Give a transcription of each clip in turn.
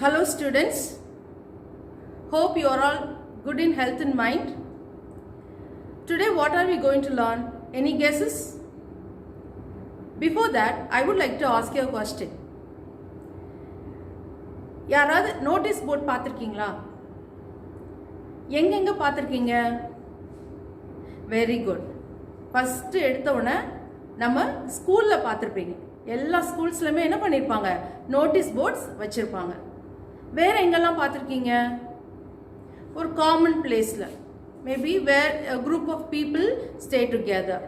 Hello students, hope you are all good in health and mind. Today what are we going to learn? Any guesses? Before that, I would like to ask you a question. யாராவது notice board பார்த்துருக்கீங்களா? எங்கெங்க பார்த்துருக்கீங்க? Very good. First எடுத்த உடனே நம்ம ஸ்கூலில் பார்த்துருப்பீங்க. எல்லா ஸ்கூல்ஸ்லையுமே என்ன பண்ணியிருப்பாங்க? நோட்டீஸ் போர்ட்ஸ் வச்சுருப்பாங்க. வேறு எங்கெல்லாம் பார்த்துருக்கீங்க? ஒரு காமன் பிளேஸில், maybe where group of people stay together,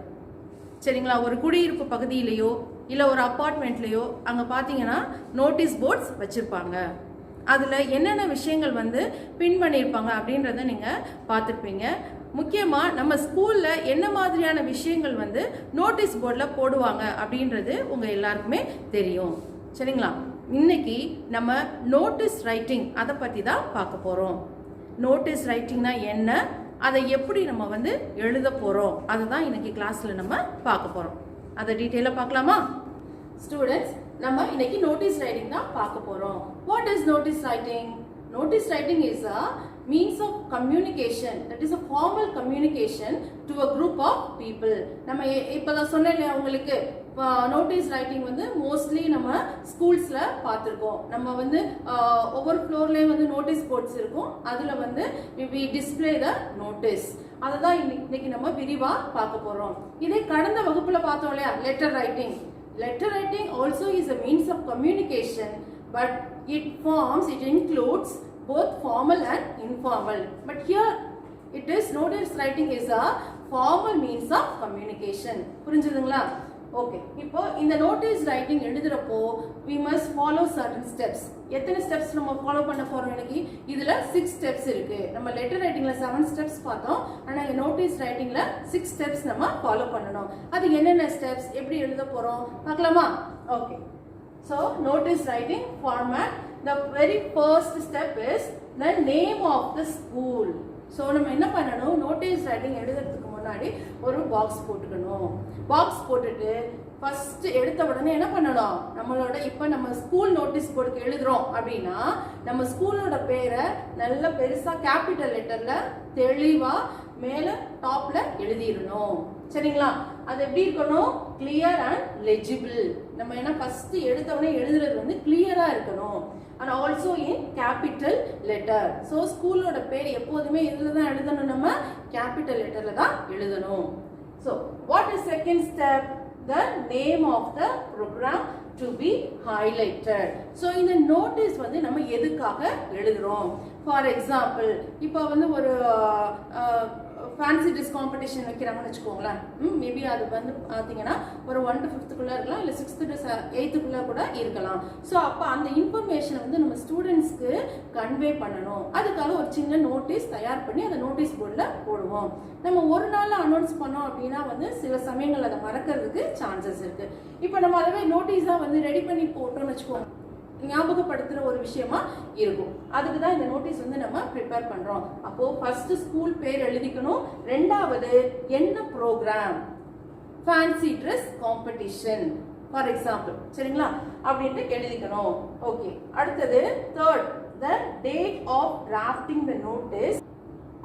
சரிங்களா? ஒரு குடியிருப்பு பகுதியிலையோ இல்லை ஒரு அப்பார்ட்மெண்ட்லேயோ அங்கே பார்த்தீங்கன்னா நோட்டீஸ் போர்ட்ஸ் வச்சுருப்பாங்க. அதில் என்னென்ன விஷயங்கள் பின் பண்ணியிருப்பாங்க அப்படின்றத நீங்கள் பார்த்துருப்பீங்க. முக்கியமாக நம்ம ஸ்கூலில் என்ன மாதிரியான விஷயங்கள் நோட்டீஸ் போர்டில் போடுவாங்க அப்படின்றது உங்கள் எல்லாருக்குமே தெரியும், சரிங்களா? இன்னைக்கு நம்ம நோட்டீஸ் ரைட்டிங் அதை பற்றி தான் பார்க்க போகிறோம். நோட்டீஸ் ரைட்டிங்னா என்ன, அதை எப்படி நம்ம எழுத போகிறோம், அதை தான் இன்னைக்கு கிளாஸில் நம்ம பார்க்க போகிறோம். அதை டீட்டெயிலாக பார்க்கலாமா? ஸ்டூடெண்ட்ஸ், நம்ம இன்னைக்கு நோட்டீஸ் ரைட்டிங் தான் பார்க்க போகிறோம். What is notice writing? Notice writing is a means of communication, that is a formal communication to a group of people. நம்ம இப்பதான் சொன்னேன் இல்லையா உங்களுக்கு, நோட்டீஸ் ரைட்டிங் மோஸ்ட்லி நம்ம ஸ்கூல்ஸ்ல பார்த்துருக்கோம். நம்ம ஒவ்வொரு ஃப்ளோர்லேயும் நோட்டீஸ் போர்ட்ஸ் இருக்கும். அதில் we display the notice. அதை தான் இன்னைக்கு நம்ம விரிவாக பார்க்க போகிறோம். இதே கடந்த வகுப்பில் பார்த்தோம் இல்லையா, letter writing. Letter writing also is a means of communication, but it includes both formal and informal. But here it is, notice writing is a formal means of communication. புரிஞ்சுதுங்களா? ஓகே, இப்போ இந்த நோட்டீஸ் ரைட்டிங் எழுதுறப்போ we must follow certain steps. எத்தனை steps நம்ம follow பண்ண போறோம் இன்னைக்கு? இதுல 6 ஸ்டெப்ஸ் இருக்கு. நம்ம லெட்டர் ரைட்டிங்ல 7 ஸ்டெப்ஸ் பார்த்தோம். ஆனா இந்த நோட்டீஸ் ரைட்டிங்ல 6 ஸ்டெப்ஸ் நம்ம ஃபாலோ பண்ணணும். அது என்னென்ன ஸ்டெப்ஸ், எப்படி எழுத போறோம் பார்க்கலாமா? Okay, so notice writing format. The very first step is the name of the school. So நம்ம என்ன பண்ணணும்? நோட்டீஸ் ரைட்டிங் எழுதுறதுக்கு முன்னாடி ஒரு பாக்ஸ் போட்டுக்கணும். பாக்ஸ் போட்டுட்டு ஃபர்ஸ்ட் எடுத்த உடனே என்ன பண்ணணும்? நம்மளோட இப்போ நம்ம ஸ்கூல் நோட்டீஸ் போர்டுக்கு எழுதுறோம் அப்படின்னா நம்ம ஸ்கூலோட பேரை நல்ல பெருசா கேபிட்டல் லெட்டர்ல தெளிவா மேல டாப்ல எழுதிடணும், சரிங்களா? அது எப்படி இருக்கணும்? Clear and legible. நம்ம என்ன ஃபர்ஸ்ட் எடுத்த உடனே எழுதுறது கிளியரா இருக்கணும். and also in capital letter. so ஸ்கூலோட பேர் எப்போதுமே இதுல தான் எழுதணும், நம்ம கேபிட்டல் லெட்டர்ல தான் எழுதணும். so what is second step? the name of the program to be highlighted. so இந்த நோட்டீஸ் நம்ம எதுக்காக எழுதுறோம்? for example, இப்போ ஒரு ஃபேன்சி ட்ரெஸ் காம்படிஷன் வைக்கிறாங்கன்னு வச்சுக்கோங்களேன். மேபி அது பார்த்தீங்கன்னா ஒரு 1 to 5th இருக்கலாம், இல்லை 6th to 8th கூட இருக்கலாம். ஸோ அப்போ அந்த இன்ஃபர்மேஷனை நம்ம ஸ்டூடெண்ட்ஸ்க்கு கன்வே பண்ணணும். அதுக்காக ஒரு சின்ன நோட்டீஸ் தயார் பண்ணி அந்த நோட்டீஸ் போர்டில் போடுவோம். நம்ம ஒரு நாளில் அனௌன்ஸ் பண்ணோம் அப்படின்னா சில சமயங்கள் அதை மறக்கிறதுக்கு சான்சஸ் இருக்கு. இப்போ நம்ம அதவே நோட்டீஸாக ரெடி பண்ணி போட்டோம்னு வச்சுக்கோங்க, ஞாபகப்படுத்துற ஒரு விஷயமா இருக்கும். அதுக்கு தான் இந்த நோட்டீஸ் நம்ம ப்ரிப்பேர் பண்றோம். அப்போ ஃபர்ஸ்ட் ஸ்கூல் பேர் எழுதிக்கணும். ரெண்டாவது என்ன programme, fancy dress competition for example, சரிங்களா? அப்படின்ட்டு எழுதிக்கணும். ஓகே, அடுத்தது third, the date of drafting the notice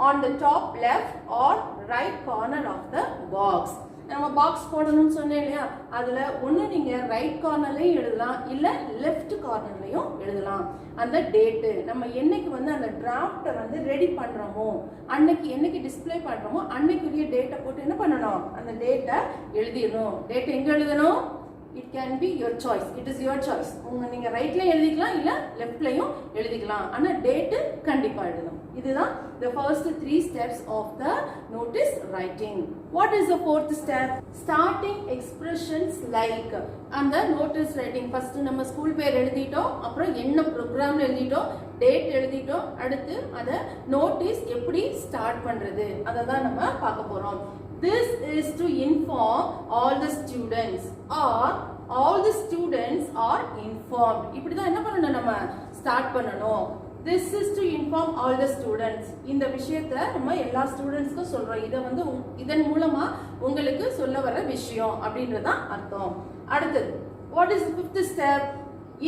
on the top left or right corner of the box. நம்ம பாக்ஸ் போடணும்னு சொன்னேன் இல்லையா, அதுல ஒண்ணு நீங்க ரைட் கார்னர்லயும் எழுதலாம், இல்ல லெஃப்ட் கார்னர்லயும் எழுதலாம். அந்த டேட்டு நம்ம என்னைக்கு அந்த டிராஃப்டை ரெடி பண்றோமோ, அன்னைக்கு என்னைக்கு டிஸ்பிளே பண்றோமோ அன்னைக்குரிய டேட்டை போட்டு என்ன பண்ணணும்? அந்த டேட்டை எழுதிடணும். டேட் எங்க எழுதணும்? it can be your choice, it is your choice. நீங்க ரைட்லயும் எழுதிக்கலாம், இல்ல லெஃப்ட்லயும் எழுதிக்கலாம். ஆனா டேட் கண்டிப்பா எழுதணும். இதுதான் the first 3 steps of the notice writing. What is the fourth step? starting expressions like. அந்த notice writing first நம்ம ஸ்கூல் பேர் எழுதிட்டோம், அப்புறம் என்ன ப்ரோக்ராம் எழுதிட்டோம், டேட் எழுதிட்டோம். அடுத்து அத நோட்டீஸ் எப்படி ஸ்டார்ட் பண்றது அதை தான் நம்ம பார்க்க போறோம். This is to inform all the students or all the students are informed. இப்படி தான் என்ன பண்ணணும்? நம்ம ஸ்டார்ட் பண்ணணும். This is to inform all the students. இந்த விஷயத்தை நம்ம எல்லா ஸ்டூடெண்ட்ஸ்க்கும் சொல்றோம். இதை இதன் மூலமா உங்களுக்கு சொல்ல வர விஷயம் அப்படின்றதான் அர்த்தம். அடுத்தது, what is the fifth step?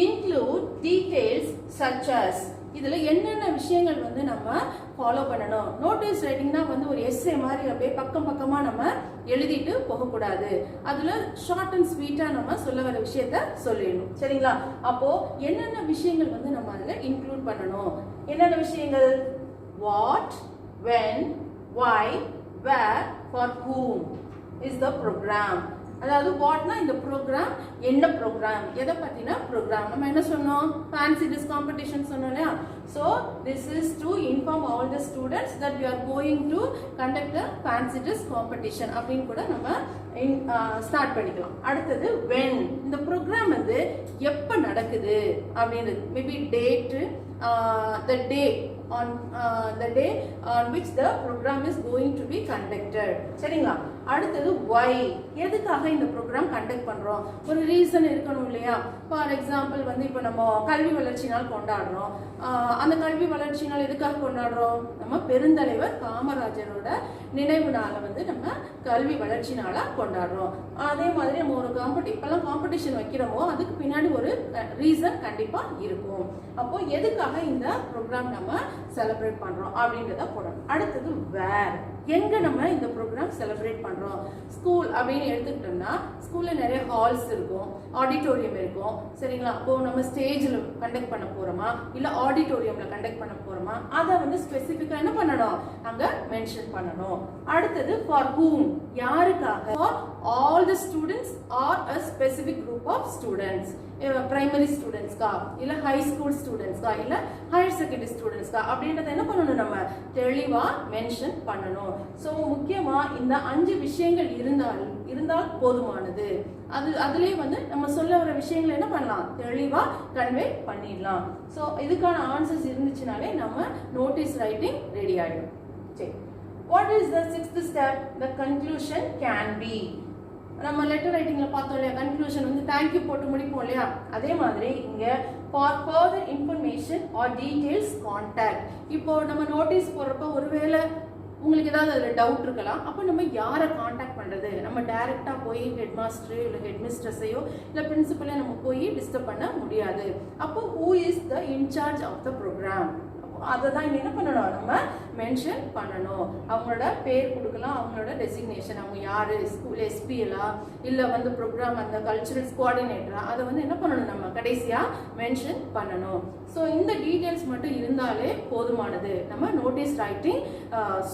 include details such as இதுல என்னென்ன விஷயங்கள் வந்து நம்ம ஃபாலோ பண்ணணும். நோட்டீஸ் ரைட்டிங்னா வந்து ஒரு எஸ்ஸே மாதிரி அப்படியே பக்கம் பக்கமா நம்ம எழுதிட்டு போகக்கூடாது. அதுல ஷார்ட் அண்ட் ஸ்வீட்டா நம்ம சொல்ல வர விஷயத்த சொல்லிடணும். சரிங்களா? அப்போ என்னென்ன விஷயங்கள் வந்து நம்ம அதுல இன்க்ளூட் பண்ணணும். என்னென்ன விஷயங்கள்? What, when, why, where, for whom is the program. அதாவது வாட்னா இந்த ப்ரோக்ராம் என்ன ப்ரோக்ராம், எதை பத்தின ப்ரோக்ராம். நம்ம என்ன சொன்னோம்? ஃபேன்சி டிஸ் காம்படிஷன் சொன்னோம் இல்லையா? So this is to inform all the students that you are going to conduct a fancy dress competition அப்படின்னு கூட நம்ம ஸ்டார்ட் பண்ணிக்கலாம். அடுத்தது வென், இந்த ப்ரோக்ராம் வந்து எப்போ நடக்குது அப்படின்றது. Maybe date, the day on which the program is going to be conducted. சரிங்களா? அடுத்தது why, எதுக்காக இந்த ப்ரோக்ராம் கண்டக்ட் பண்றோம், ஒரு ரீசன் இருக்கணும் இல்லையா? ஃபார் எக்ஸாம்பிள் வந்து இப்போ நம்ம கல்வி வளர்ச்சி நாள் கொண்டாடுறோம். அந்த கல்வி வளர்ச்சி நாள் எதுக்காக கொண்டாடுறோம்? நம்ம பெருந்தலைவர் காமராஜரோட நினைவு நாளை வந்து நம்ம கல்வி வளர்ச்சி நாளா கொண்டாடுறோம். அதே மாதிரி நம்ம ஒரு இப்பெல்லாம் காம்படிஷன் வைக்கிறோமோ அதுக்கு பின்னாடி ஒரு ரீசன் கண்டிப்பா இருக்கும். அப்போ எதுக்காக இந்த ப்ரோக்ராம் நம்ம செலிப்ரேட் பண்றோம் அப்படின்றத போடணும். அடுத்தது வேர், எங்க நம்ம இந்த ப்ரோக்ராம் செலிப்ரேட் பண்றோம். ஸ்கூல் அப்படின்னு எடுத்துக்கிட்டோம்னா ஸ்கூல்ல நிறைய ஹால்ஸ் இருக்கும், ஆடிட்டோரியம் இருக்கும். சரிங்களா? அப்போ நம்ம ஸ்டேஜ்ல கண்டக்ட் பண்ண போறோமா இல்ல ஆடிட்டோரியம்ல கண்டக்ட் பண்ண போறோமா, அதை வந்து ஸ்பெசிஃபிக்கா என்ன பண்ணணும், அங்க மென்ஷன் பண்ணணும். அடுத்தது ஃபார் ஹூம், யாருக்காக. For all the students are a specific group of students. Primary ஸ்டூடெண்ட்ஸ்க்கா இல்ல ஹை ஸ்கூல் ஸ்டூடெண்ட்ஸ்க்கா இல்ல ஹையர் செகண்டரி ஸ்டூடெண்ட்ஸ்க்கா அப்படின்றத என்ன பண்ணணும், நம்ம தெளிவா மென்ஷன் பண்ணணும். ஸோ முக்கியமா இந்த 5 விஷயங்கள் இருந்தால் போதுமானது. அதுலயே வந்து நம்ம சொல்ல வர விஷயங்கள் என்ன பண்ணலாம், தெளிவா கன்வே பண்ணிடலாம். ஸோ இதுக்கான ஆன்சர்ஸ் இருந்துச்சுனாலே நம்ம நோட்டீஸ் ரைட்டிங் ரெடி ஆயிடும். சரி, what is the 6th step? The conclusion can be. நம்ம லெட்டர் ரைட்டிங்ல பார்த்தோம் இல்லையா, கன்க்ளூஷன் வந்து தேங்க்யூ போட்டு முடிப்போம் இல்லையா, அதே மாதிரி இங்க for further information or details contact. இப்போ நம்ம நோட்டீஸ் போடுறப்ப ஒருவேளை உங்களுக்கு ஏதாவது அதில் டவுட் இருக்கலாம். அப்போ நம்ம யாரை காண்டாக்ட் பண்ணுறது? நம்ம டைரெக்டாக போய் ஹெட் மாஸ்டரோ இல்லை ஹெட் மிஸ்ட்ரஸையோ இல்லை பிரின்சிபலையோ நம்ம போய் டிஸ்டர்ப் பண்ண முடியாது. அப்போ who is the incharge of the programme, அதை தான் இங்கே என்ன பண்ணணும், நம்ம மென்ஷன் பண்ணணும். அவங்களோட பேர் கொடுக்கலாம், அவங்களோட டெசிக்னேஷன், அவங்க யார், ஸ்கூல் எஸ்பிஎலா இல்லை வந்து ப்ரோக்ராம் அந்த கல்ச்சுரல்ஸ் கோஆர்டினேட்டரா, அதை வந்து என்ன பண்ணணும், நம்ம கடைசியாக மென்ஷன் பண்ணணும். ஸோ இந்த டீட்டெயில்ஸ் மட்டும் இருந்தாலே போதுமானது. நம்ம நோட்டீஸ் ரைட்டிங்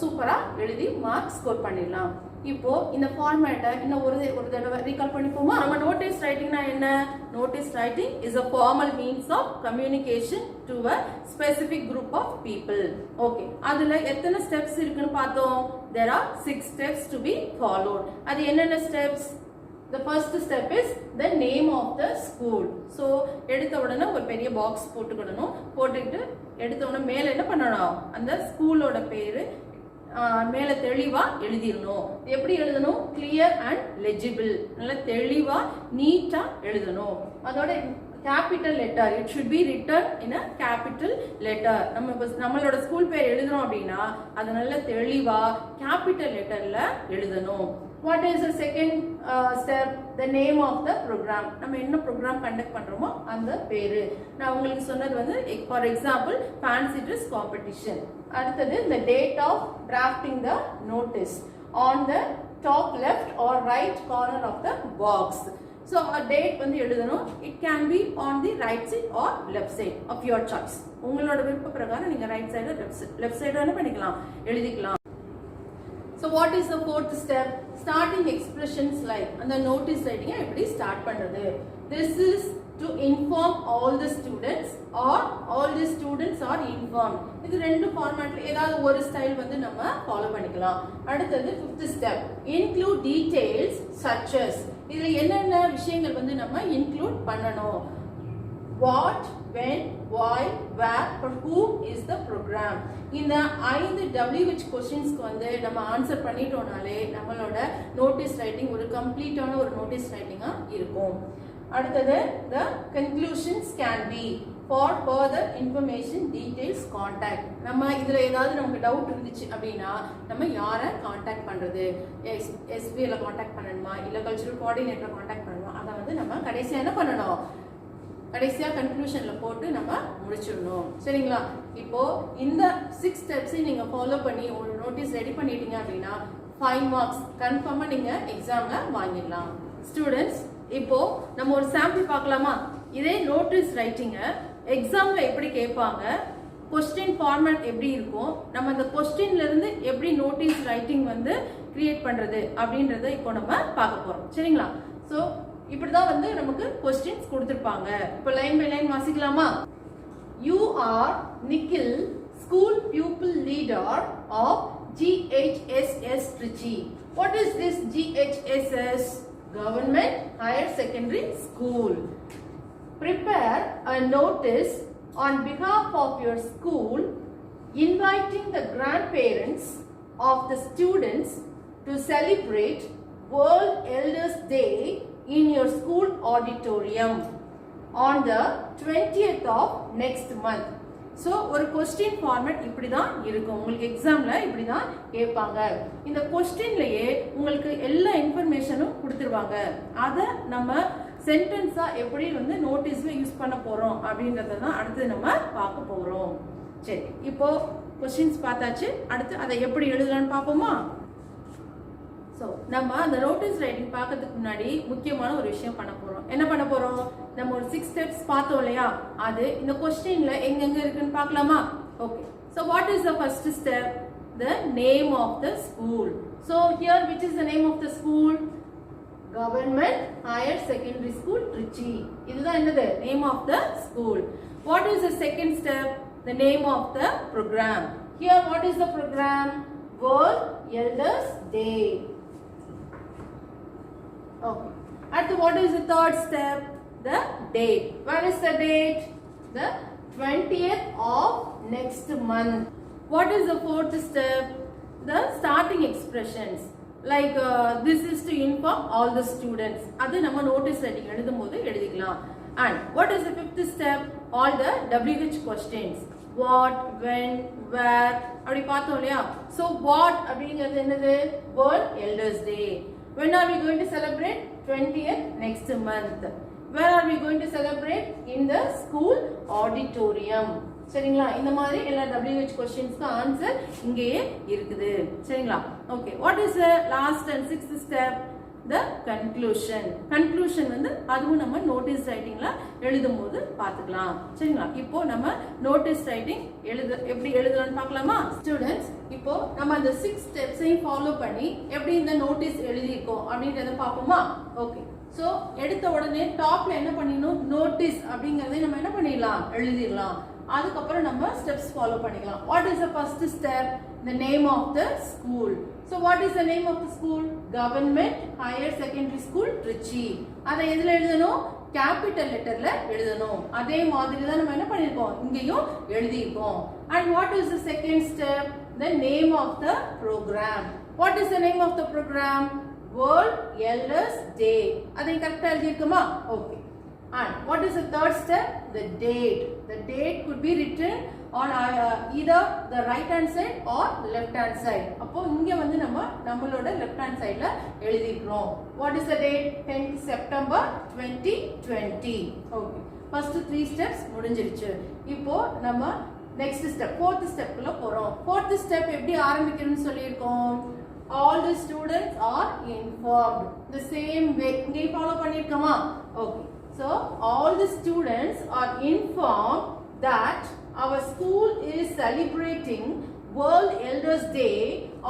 சூப்பராக எழுதி மார்க் ஸ்கோர் பண்ணிடலாம். இப்போ இந்த ஃபார்மேட்டை இன்னும் ஒரு தடவை ரீகால் பண்ணிப்போமா? நம்ம நோட்டீஸ் ரைட்டிங்னா என்ன? Notice writing is a formal means of communication to a specific group of people. Okay, அதுல எத்தனை ஸ்டெப்ஸ் இருக்குன்னு பார்த்தோம். there are 6 steps to be followed. அது என்னென்ன steps? the first step is the name of the school. so எடுத்த உடனே ஒரு பெரிய பாக்ஸ் போட்டுக்கிட்டு எடுத்த உடனே மேல என்ன பண்ணணும், அந்த ஸ்கூலோட பேரு மேல தெளிவா எழுதிடணும். எப்படி எழுதணும்? கிளியர் அண்ட் லெஜிபிள், நல்ல தெளிவா நீட்டா எழுதணும். அதோட capital letter, it should be written in a capital letter. நம்மளோட ஸ்கூல் பேர் எழுதுறோம் அப்படின்னா அது நல்ல தெளிவா கேபிட்டல் லெட்டர்ல எழுதணும். What is the second step? The name of the program. நம்ம என்ன ப்ரோக்ராம் கண்டக்ட் பண்றோமோ அந்த பேரு. நான் உங்களுக்கு சொன்னது வந்து for example fancy dress competition. அடுத்தது the date of drafting the notice on the top left or right corner of the box. So a date வந்து எழுதணும். It can be on the right side or left side of your choice. உங்களோட விருப்ப பிரகாரம் நீங்க right side left side என்ன பண்ணிக்கலாம், எழுதிக்கலாம். So what is the 4th step? Starting expressions like அந்த notice writing எப்படி ஸ்டார்ட் பண்றது? This is to inform all the students or all the students are informed. இது ரெண்டு ஃபார்மேட்ல ஏதாவது ஒரு ஸ்டைல் வந்து நம்ம ஃபாலோ பண்ணிக்கலாம். அடுத்தது 5th step, include details such as. இதுல என்னென்ன விஷயங்கள் வந்து நம்ம இன்க்ளூட் பண்ணணும்? What, when, why, where, for whom is the program. இந்த 5 WH கொஸ்டின்ஸ்க்கு வந்து நம்ம ஆன்சர் பண்ணிட்டோம்னாலே நம்மளோட நோட்டீஸ் ரைட்டிங் ஒரு கம்ப்ளீட்டான ஒரு நோட்டீஸ் ரைட்டிங்கா இருக்கும். அடுத்தது the conclusions can be for further information details contact. நம்ம இதுல ஏதாவது நமக்கு டவுட் இருந்துச்சு அப்படின்னா நம்ம யாரை காண்டாக்ட் பண்றது, எஸ்பிஎல காண்டாக்ட் பண்ணணுமா இல்ல கல்ச்சுரல் கோஆர்டினேட்டரை காண்டாக்ட் பண்ணணுமா, அதை வந்து நம்ம கடைசியா என்ன பண்ணணும், கடைசியா கன்க்ளூஷன்ல போட்டு நம்ம முடிச்சிடணும். சரிங்களா? இப்போ இந்த 6 ஸ்டெப்ஸையும் நீங்க ஃபாலோ பண்ணி ஒரு நோட்டீஸ் ரெடி பண்ணிட்டீங்க அப்படின்னா 5 மார்க்ஸ் கன்ஃபார்மா நீங்க எக்ஸாம்ல வாங்கிடலாம். ஸ்டூடெண்ட்ஸ், இப்போ நம்ம ஒரு சாம்பிள் பார்க்கலாமா? இதே நோட்டீஸ் ரைட்டிங்க எக்ஸாம்ல எப்படி கேட்பாங்க, கொஸ்டின் ஃபார்மேட் எப்படி இருக்கும், நம்ம அந்த கொஸ்டின்ல இருந்து எப்படி நோட்டீஸ் ரைட்டிங் வந்து கிரியேட் பண்றது அப்படின்றத இப்போ நம்ம பார்க்க போறோம். சரிங்களா? சோ இப்படிதான் வந்து நமக்கு கொஸ்டின்ஸ் கொடுத்திருப்பாங்க. இப்போ லைன் பை லைன் வாசிக்கலாமா? You are Nikhil, school pupil leader of GHSS Trichy. What is this GHSS? Government Higher Secondary School. Prepare a notice on behalf of your school inviting the grandparents of the students to celebrate World Elders Day in your school auditorium on the 20th of next month. So ஒரு question format இப்படி தான் இருக்கும். உங்களுக்கு எக்ஸாம்ல இப்படி தான் கேட்பாங்க. இந்த கொஸ்டின்லயே உங்களுக்கு எல்லா இன்ஃபர்மேஷனும் கொடுத்துருவாங்க. அதை நம்ம சென்டென்ஸா எப்படி வந்து நோட்டீஸ்ல யூஸ் பண்ண போறோம் அப்படின்றத தான் அடுத்து நம்ம பார்க்க போறோம். சரி, இப்போ கொஸ்டின்ஸ் பார்த்தாச்சு. அடுத்து அதை எப்படி எழுதலாம்னு பார்ப்போமா? ஸோ நம்ம அந்த நோட்டீஸ் ரைட்டிங் பார்க்கறதுக்கு முன்னாடி முக்கியமான ஒரு விஷயம் பண்ண போறோம். என்ன பண்ண போறோம்? நம்ம ஒரு 6 ஸ்டெப்ஸ் பார்த்தோம் இல்லையா? அது இந்த கொஸ்டின்ல எங்கெங்க இருக்குன்னு பார்க்கலாமா? Okay. So what is the first step? The name of the school. So here which is the name of the school? Government Higher Secondary School Trichy. இதுதான் என்னது? Name of the school. What is the second step? The name of the program. Here what is the program? World Elders Day. Okay. And what is the third step? The date. Where is the date? The 20th of next month. What is the fourth step? The starting expressions. Like this is to inform all the students. அது நம்ம notice writing எழுதும்போது எழுதிக்கலாம். And what is the fifth step? All the WH questions. What, when, where அப்படி பார்த்தோம் இல்லையா? So what அப்படிங்கிறது என்னது? World Elders Day. When are we going to celebrate? 20th next month. Where are we going to celebrate? In the school auditorium. சரிங்களா? இந்த மாதிரி எல்லா WH क्वेश्चंसக்கு answer இங்கேயே இருக்குது. சரிங்களா? Okay. What is the last and 6th step? The conclusion. Conclusion வந்து அதுவும் நம்ம நோட்டீஸ் ரைட்டிங்ல எழுதும்போது பார்த்துக்கலாம். சரிங்களா? இப்போ நம்ம நோட்டீஸ் ரைட்டிங் எப்படி எழுதலாம்னு பார்க்கலாமா? ஸ்டூடெண்ட்ஸ், இப்போ நம்ம அந்த 6 ஸ்டெப்ஸையும் ஃபாலோ பண்ணி எப்படி இந்த நோட்டீஸ் எழுதியிருக்கோம் அப்படின்றத பார்ப்போமா? ஓகே. சோ எடுத்த உடனே டாப்ல என்ன பண்ணிடணும்? நோட்டீஸ் அப்படிங்கறதை நம்ம என்ன பண்ணிடலாம்? எழுதிடலாம். அதுக்கப்புறம் நம்ம ஸ்டெப்ஸ் ஃபாலோ பண்ணிக்கலாம். What is the first step? The name of the school. So what is the name of the school? Government higher secondary school Trichy. அதை எதுல எழுதணும்? கேபிட்டல் லெட்டர்ல எழுதணும். அதே மாதிரி தான் நம்ம என்ன பண்ணிருக்கோம்? இங்கேயும் எழுதியிருக்கோம். And what is the second step? The name of the program. What is the name of the program? World elders day. அதை கரெக்டா எழுதியிருக்குமா? Okay. And what is the third step? The date. The date could be written on either the right hand side or left hand side. அப்போ இங்க வந்து நம்மளோட left hand sideல எழுதிக்கிறோம். What is the date? 10th September 2020. Okay. First 3 steps முடிஞ்சிருச்சு. இப்போ நம்ம next step, fourth step குள்ள போறோம். Fourth step எப்படி ஆரம்பிக்கணும்னு சொல்லியிருக்கோம்? All the students are informed. The same way இங்கே follow பண்ணிருக்கோமா? Okay. So all the students are informed that our school is celebrating World Elders Day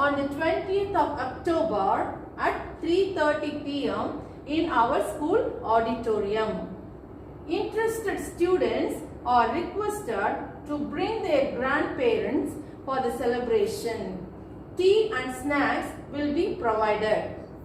on the 20th of October at 3:30 p.m. in our school auditorium. Interested students are requested to bring their grandparents for the celebration. Tea and snacks will be provided.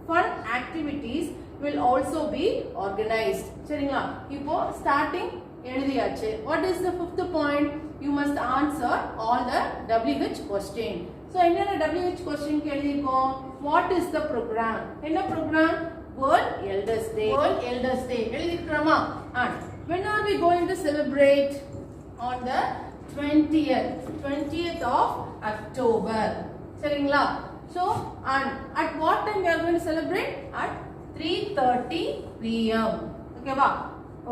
Fun activities will also be organized. சரிங்களா? இப்போ starting எழுதியாச்சு. What is the fifth point? You must answer all the WH question. So என்னென்ன WH question எழுதிருக்கோம்? What is the program? என்ன program? World Elders Day. World Elders Day எழுதிருக்கோமா? And when are we going to celebrate? On the 20th of October. சரிங்களா? So and at what time we are going to celebrate? At 3:30 p.m. Okay, wow.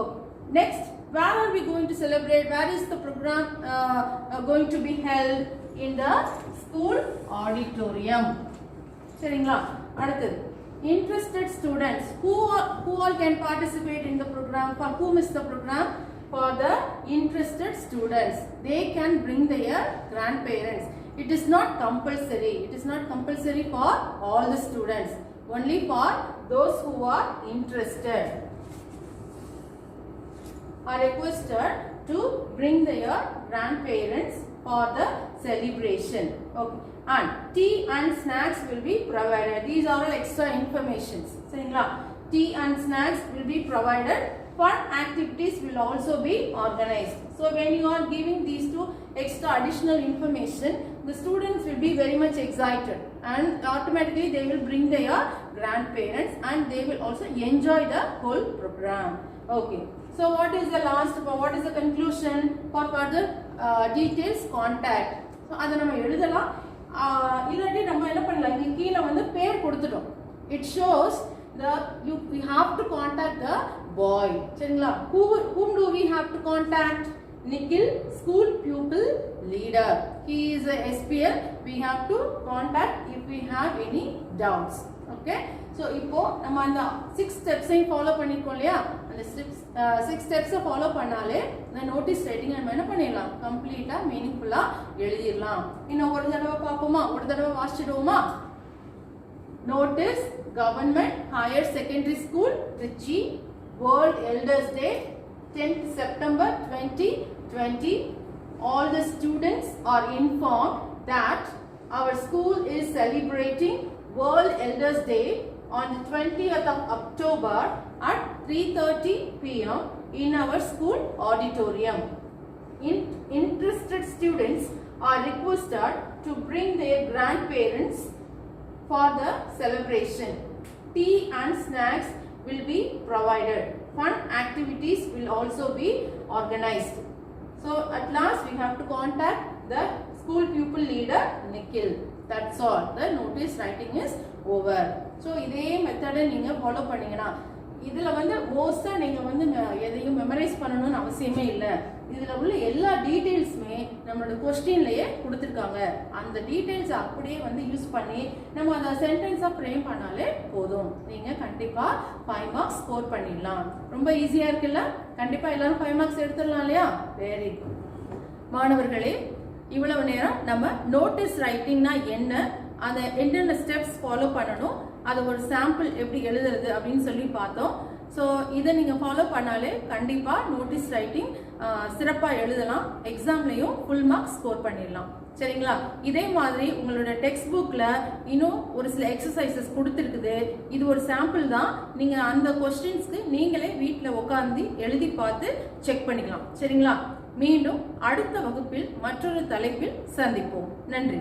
Okay. Next, Where are we going to celebrate? Where is the program going to be held? In the school auditorium. சரிங்களா? அடுத்தது interested students who all can participate in the program. For whom is the program? For the interested students. They can bring their grandparents. It is not compulsory. It is not compulsory for all the students. Only for those who are interested are requested to bring their grandparents for the celebration. Okay. And tea and snacks will be provided. These are all extra informations. சரிங்களா? Tea and snacks will be provided. Fun activities will also be organized. So when you are giving these two extra additional information, the students will be very much excited and automatically they will bring their grandparents and they will also enjoy the whole program. Okay. So what is the last? What is the conclusion? For further details, contact. So அதை நம்ம எழுதலாம். இல்லாட்டி நம்ம என்ன பண்ணலாம், இங்க கீழே வந்து பேர் கொடுத்துட்டோம். It shows the we have to contact the boy. சரிங்களா? Whom do we have to contact? Nikhil, school pupil leader. He is a SPL. We have to contact if we have any doubts. Okay? So இப்போ நம்ம அந்த 6 steps follow பண்ணிருக்கோம் இல்லையா? அந்த 6 steps follow பண்ணாலே இந்த notice writing நம்ம என்ன பண்ணிடலாம், கம்ப்ளீட்டா மீனிங்ஃபுல்லா எழுதிடலாம். இன்னும் ஒரு தடவை பார்ப்போமா? ஒரு தடவை வாசிச்சிடுவோமா? Notice, Government Higher Secondary School, Trichy, World Elders Day, 10th September 2020. All the students are informed that our school is celebrating World Elders Day on the 20th of October at 3:30 p.m. in our school auditorium. Interested students are requested to bring their grandparents for the celebration. Tea and snacks will be provided. Fun activities will also be organized. So at last we have to contact the school pupil leader Nikhil. That's all. The notice writing is over. So இதே மெத்தடை நீங்க follow பண்ணீங்கன்னா இதுல வந்து மோஸ்டா நீங்க வந்து எதையும் மெமரைஸ் பண்ணணும்னு அவசியமே இல்லை. இதுல உள்ள எல்லா டீடைல்ஸுமே நம்மளோட கொஸ்டின்லயே கொடுத்துருக்காங்க. அந்த டீடைல்ஸ் அப்படியே வந்து யூஸ் பண்ணி நம்ம அந்த சென்டென்ஸா ஃப்ரேம் பண்ணாலே போதும். நீங்க கண்டிப்பா 5 மார்க்ஸ் ஸ்கோர் பண்ணிடலாம். ரொம்ப ஈஸியா இருக்குல்ல? கண்டிப்பா எல்லாரும் 5 மார்க்ஸ் எடுத்துடலாம் இல்லையா? Very good. மாணவர்களே, இவ்வளவு நேரம் நம்ம நோட்டீஸ் ரைட்டிங்னா என்ன, அதை என்னென்ன ஸ்டெப்ஸ் ஃபாலோ பண்ணணும், அதை ஒரு சாம்பிள் எப்படி எழுதுறது அப்படின்னு சொல்லி பார்த்தோம். ஸோ இதை நீங்கள் ஃபாலோ பண்ணாலே கண்டிப்பாக நோட்டீஸ் ரைட்டிங் சிறப்பாக எழுதலாம். எக்ஸாம்லையும் ஃபுல் மார்க்ஸ் ஸ்கோர் பண்ணிடலாம். சரிங்களா? இதே மாதிரி உங்களோட டெக்ஸ்ட் புக்கில் இன்னும் ஒரு சில எக்ஸசைசஸ் கொடுத்துருக்குது. இது ஒரு சாம்பிள் தான். நீங்கள் அந்த கொஸ்டின்ஸ்க்கு நீங்களே வீட்டில் உட்காந்து எழுதி பார்த்து செக் பண்ணிக்கலாம். சரிங்களா? மீண்டும் அடுத்த வகுப்பில் மற்றொரு தலைப்பில் சந்திப்போம். நன்றி.